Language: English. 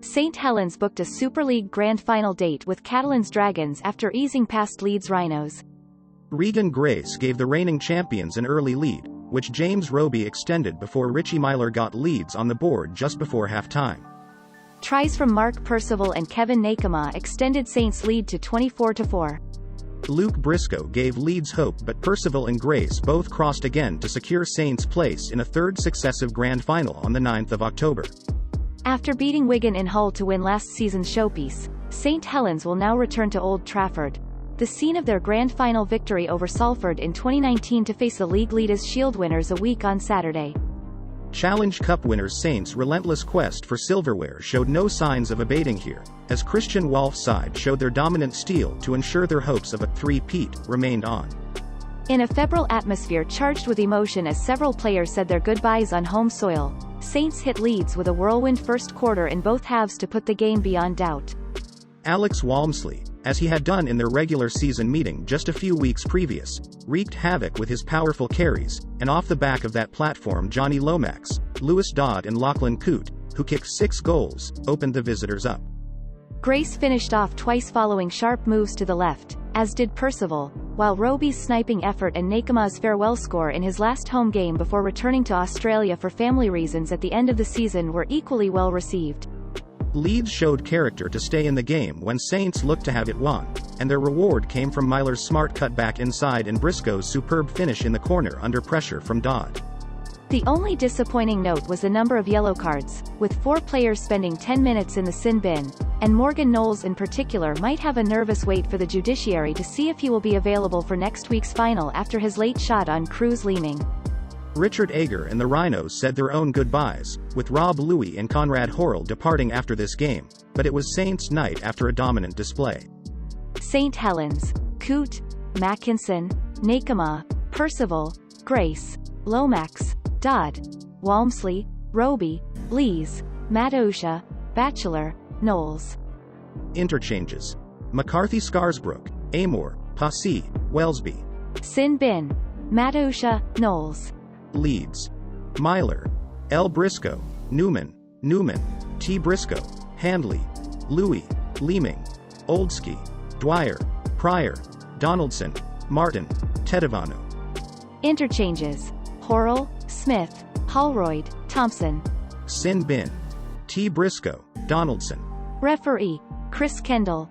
St. Helens booked a Super League Grand Final date with Catalans Dragons after easing past Leeds Rhinos. Regan Grace gave the reigning champions an early lead, which James Roby extended before Richie Myler got Leeds on the board just before half-time. Tries from Mark Percival and Kevin Nakema extended Saints' lead to 24-4. Luke Briscoe gave Leeds hope, but Percival and Grace both crossed again to secure Saints' place in a third successive grand final on the 9th of October. After beating Wigan in Hull to win last season's showpiece, St. Helens will now return to Old Trafford, the scene of their grand final victory over Salford in 2019, to face the league lead as Shield winners a week on Saturday. Challenge Cup winners Saints' relentless quest for silverware showed no signs of abating here, as Christian Wolff's side showed their dominant steel to ensure their hopes of a three-peat remained on. In a febrile atmosphere charged with emotion as several players said their goodbyes on home soil, Saints hit Leeds with a whirlwind first quarter in both halves to put the game beyond doubt. Alex Walmsley, as he had done in their regular season meeting just a few weeks previous, wreaked havoc with his powerful carries, and off the back of that platform Johnny Lomax, Lewis Dodd and Lachlan Coote, who kicked 6 goals, opened the visitors up. Grace finished off twice following sharp moves to the left, as did Percival, while Roby's sniping effort and Nakema's farewell score in his last home game before returning to Australia for family reasons at the end of the season were equally well received. Leeds showed character to stay in the game when Saints looked to have it won, and their reward came from Myler's smart cutback inside and Briscoe's superb finish in the corner under pressure from Dodd. The only disappointing note was the number of yellow cards, with 4 players spending 10 minutes in the sin bin, and Morgan Knowles in particular might have a nervous wait for the judiciary to see if he will be available for next week's final after his late shot on Cruz Leeming. Richard Ager and the Rhinos said their own goodbyes, with Rob Louis and Conrad Horrell departing after this game, but it was Saints' night after a dominant display. St. Helens, Coote, Mackinson, Nakema, Percival, Grace, Lomax, Dodd, Walmsley, Roby, Lees, Matosha, Batchelor, Knowles. Interchanges: McCarthy, Scarsbrook, Amor, Posse, Welsby. Sin bin, Matosha, Knowles. Leeds: Myler, L. Briscoe, Newman, T. Briscoe, Handley, Louis, Leeming, Oldsky, Dwyer, Pryor, Donaldson, Martin, Tedevano. Interchanges: Horrell, Smith, Holroyd, Thompson. Sin bin: T. Briscoe, Donaldson. Referee: Chris Kendall.